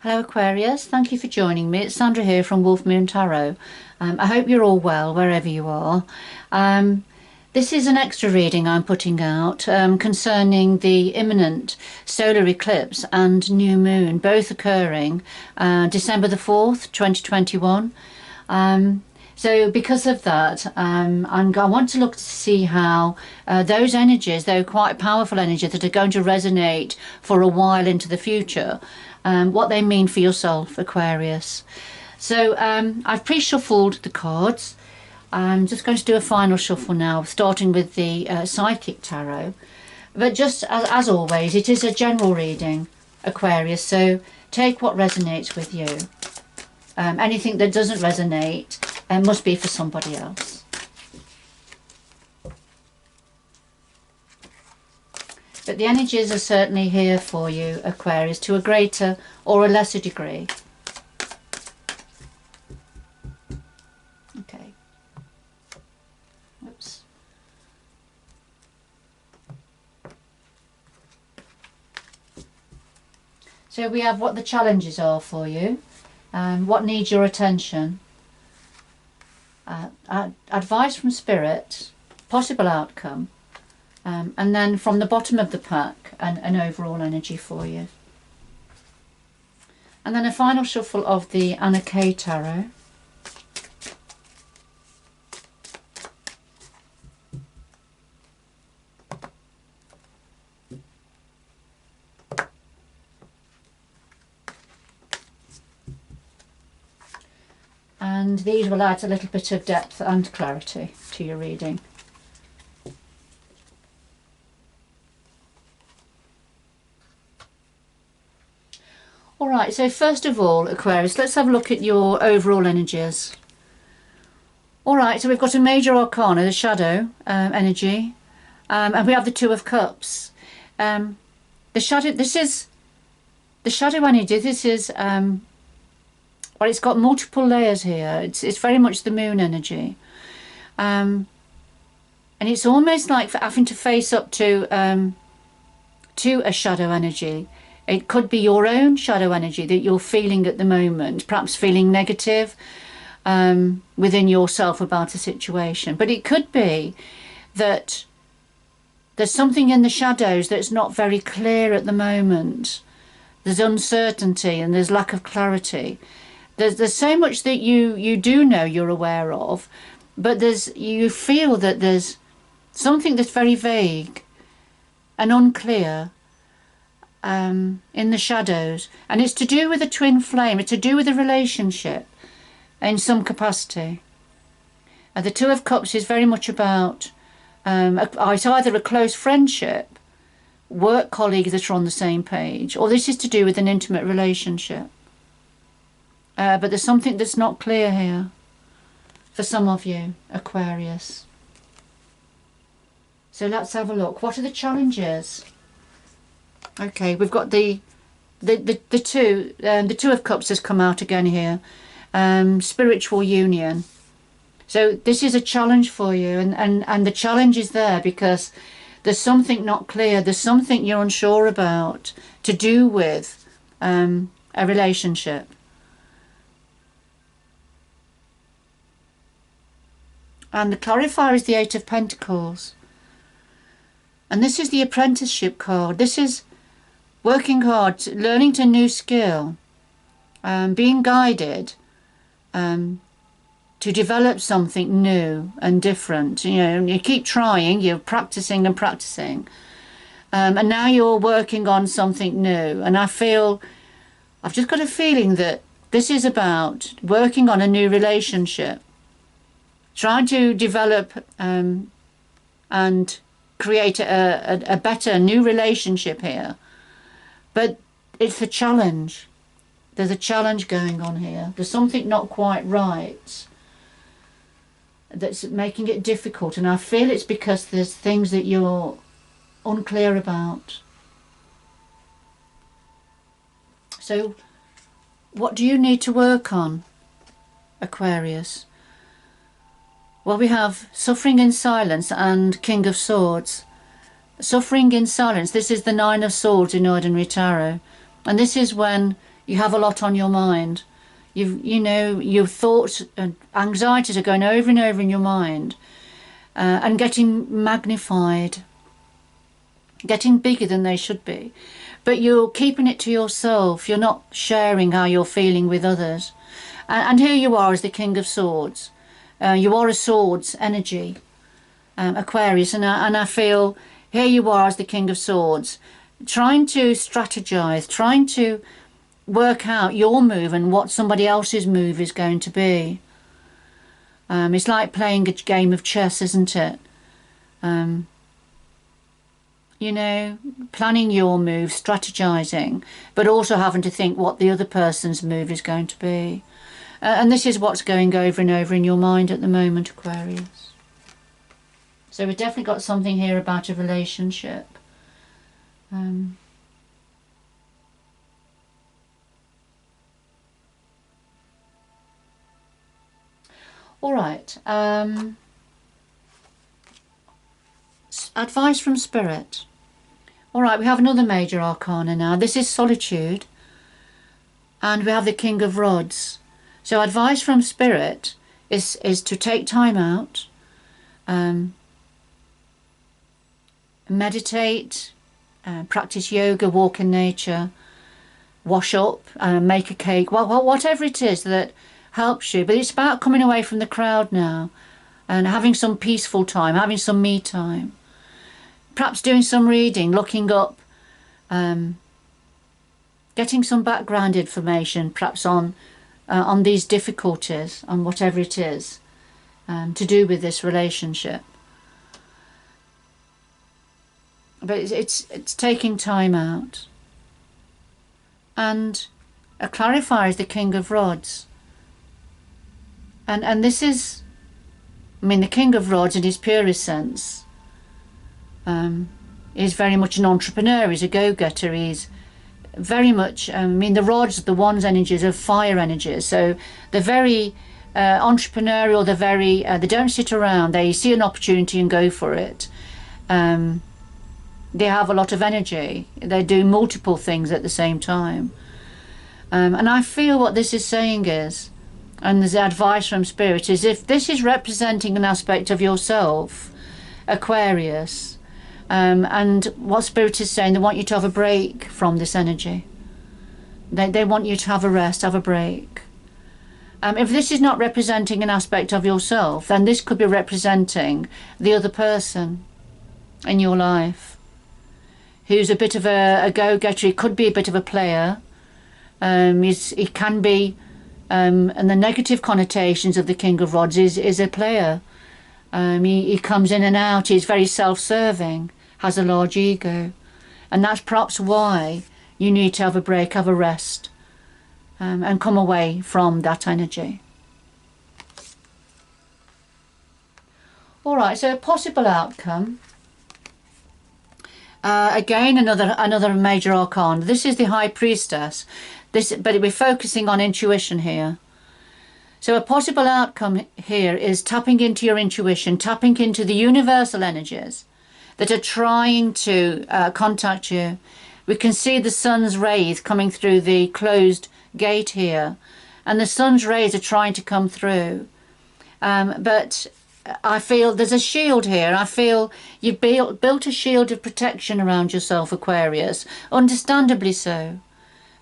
Hello Aquarius, thank you for joining me. It's Sandra here from Wolf Moon Tarot. I hope you're all well wherever you are. This is an extra reading I'm putting out concerning the imminent solar eclipse and new moon, both occurring December the 4th, 2021. So because of that, I want to look to see how those energies, though quite powerful energies that are going to resonate for a while into the future, what they mean for yourself, Aquarius. So I've pre-shuffled the cards. I'm just going to do a final shuffle now, starting with the Psychic Tarot. But just as always, it is a general reading, Aquarius, so take what resonates with you. Anything that doesn't resonate must be for somebody else. But the energies are certainly here for you, Aquarius, to a greater or a lesser degree. Okay. Oops. So we have what the challenges are for you, what needs your attention, advice from Spirit, possible outcome, and then from the bottom of the pack, an overall energy for you. And then a final shuffle of the Anna K Tarot. And these will add a little bit of depth and clarity to your reading. Alright, so first of all, Aquarius, let's have a look at your overall energies. Alright, so we've got a major arcana, the shadow energy, and we have the Two of Cups. The shadow energy, this is, well, it's got multiple layers here. It's very much the moon energy. And it's almost like having to face up to a shadow energy. It could be your own shadow energy that you're feeling at the moment, perhaps feeling negative within yourself about a situation. But it could be that there's something in the shadows that's not very clear at the moment. There's uncertainty and there's lack of clarity. There's so much that you do know you're aware of, but you feel that there's something that's very vague and unclear in the shadows, and it's to do with a twin flame. It's to do with a relationship in some capacity. The Two of Cups is very much about it's either a close friendship, work colleagues that are on the same page, or this is to do with an intimate relationship. But there's something that's not clear here for some of you, Aquarius. So let's have a look. What are the challenges? Okay, we've got the Two of Cups has come out again here. Spiritual union. So this is a challenge for you, and the challenge is there because there's something not clear. There's something you're unsure about to do with a relationship. And the clarifier is the Eight of Pentacles. And this is the apprenticeship card. This is working hard, learning a new skill, being guided to develop something new and different. You know, you keep trying, you're practicing and practicing. And now you're working on something new. And I've just got a feeling that this is about working on a new relationship. Trying to develop and create a better new relationship here. But it's a challenge. There's a challenge going on here. There's something not quite right that's making it difficult. And I feel it's because there's things that you're unclear about. So what do you need to work on, Aquarius? Well, we have suffering in silence and King of Swords. Suffering in silence. This is the Nine of Swords in Ordinary Tarot. And this is when you have a lot on your mind. You know, your thoughts and anxieties are going over and over in your mind, and getting magnified, getting bigger than they should be. But you're keeping it to yourself. You're not sharing how you're feeling with others. And here you are as the King of Swords. You are a swords energy, Aquarius. And I feel here you are as the King of Swords, trying to strategize, trying to work out your move and what somebody else's move is going to be. It's like playing a game of chess, isn't it? You know, planning your move, strategizing, but also having to think what the other person's move is going to be. And this is what's going over and over in your mind at the moment, Aquarius. So we've definitely got something here about a relationship. All right. Advice from Spirit. All right, we have another major arcana now. This is Solitude. And we have the King of Rods. So advice from Spirit is to take time out, meditate, practice yoga, walk in nature, wash up, make a cake, whatever it is that helps you. But it's about coming away from the crowd now and having some peaceful time, having some me time. Perhaps doing some reading, looking up, getting some background information, perhaps on these difficulties, on whatever it is to do with this relationship. But it's taking time out. And a clarifier is the King of Rods. And this is, I mean, the King of Rods in his purest sense is very much an entrepreneur. He's a go-getter. He's very much, I mean, the rods, the wands energies are fire energies. So they're very entrepreneurial. They're very, they don't sit around. They see an opportunity and go for it. They have a lot of energy. They do multiple things at the same time. And I feel what this is saying is, and there's advice from Spirit, is if this is representing an aspect of yourself, Aquarius, and what Spirit is saying, they want you to have a break from this energy. They want you to have a rest, have a break. If this is not representing an aspect of yourself, then this could be representing the other person in your life who's a bit of a go-getter. He could be a bit of a player. He can be, and the negative connotations of the King of Rods is a player. He comes in and out. He's very self-serving, has a large ego, and that's perhaps why you need to have a break, have a rest, and come away from that energy. All right, so a possible outcome. Again, another major arcana. This is the High Priestess. But we're focusing on intuition here. So a possible outcome here is tapping into your intuition, tapping into the universal energies that are trying to contact you. We can see the sun's rays coming through the closed gate here, and the sun's rays are trying to come through. But I feel there's a shield here. I feel you've built a shield of protection around yourself, Aquarius. Understandably so.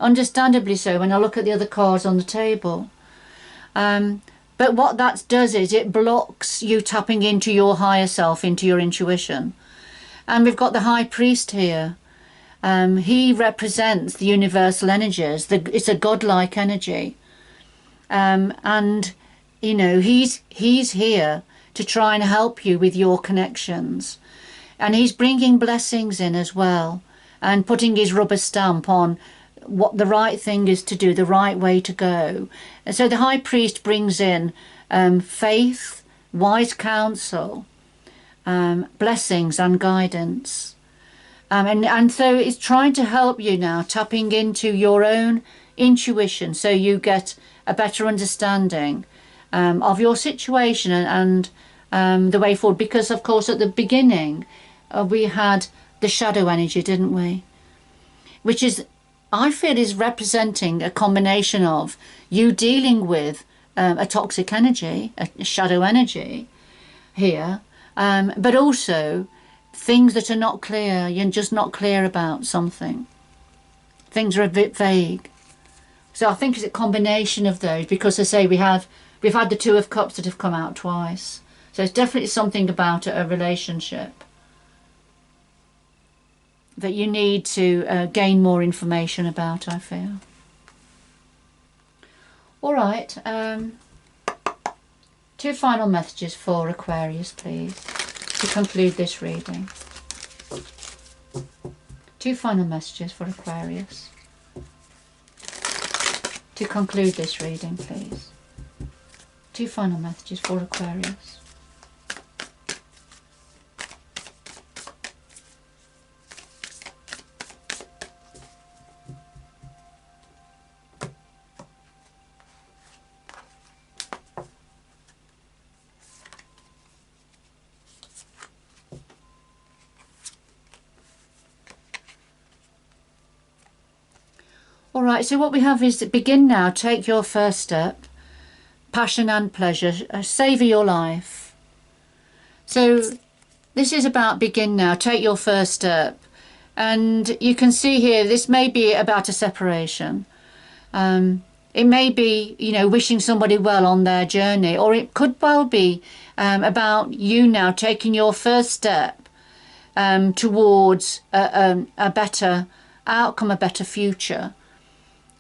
Understandably so when I look at the other cards on the table. But what that does is it blocks you tapping into your higher self, into your intuition. And we've got the High Priest here. He represents the universal energies. It's a godlike energy. And, you know, he's here to try and help you with your connections. And he's bringing blessings in as well, and putting his rubber stamp on what the right thing is to do, the right way to go. And so the High Priest brings in faith, wise counsel, blessings and guidance. And so it's trying to help you now, tapping into your own intuition so you get a better understanding of your situation and the way forward. Because, of course, at the beginning, we had the shadow energy, didn't we? Which is I feel is representing a combination of you dealing with a toxic energy, a shadow energy here, but also things that are not clear. You're just not clear about something. Things are a bit vague. So I think it's a combination of those, because I say we've had the Two of Cups that have come out twice. So it's definitely something about a relationship that you need to gain more information about, I feel. All right, 2 final messages for Aquarius, please, to conclude this reading. 2 final messages for Aquarius to conclude this reading, please. 2 final messages for Aquarius. Alright, so what we have is that begin now, take your first step, passion and pleasure, savour your life. So this is about begin now, take your first step. And you can see here, this may be about a separation. It may be, you know, wishing somebody well on their journey, or it could well be about you now taking your first step towards a better outcome, a better future.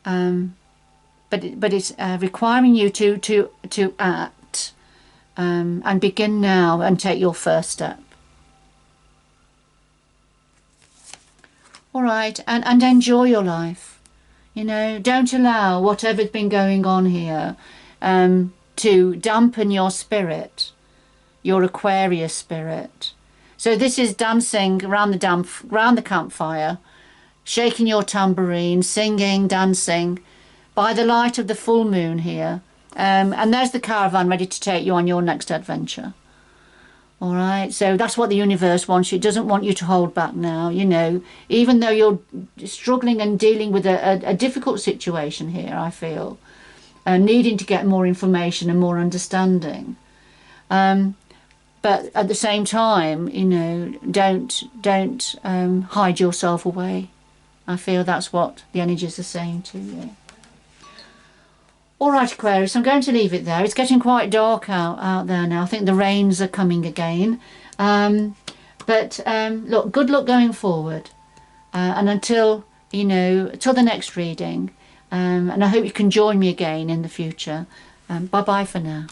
But it's requiring you to act and begin now and take your first step. All right, and enjoy your life. You know, don't allow whatever's been going on here to dampen your spirit, your Aquarius spirit. So this is dancing around the campfire, shaking your tambourine, singing, dancing by the light of the full moon here. And there's the caravan ready to take you on your next adventure. All right, so that's what the universe wants you. It doesn't want you to hold back now, you know, even though you're struggling and dealing with a difficult situation here, I feel, needing to get more information and more understanding. But at the same time, you know, don't hide yourself away. I feel that's what the energies are saying to you. All right, Aquarius, I'm going to leave it there. It's getting quite dark out there now. I think the rains are coming again. But look, good luck going forward. And until, you know, till the next reading. And I hope you can join me again in the future. Bye-bye for now.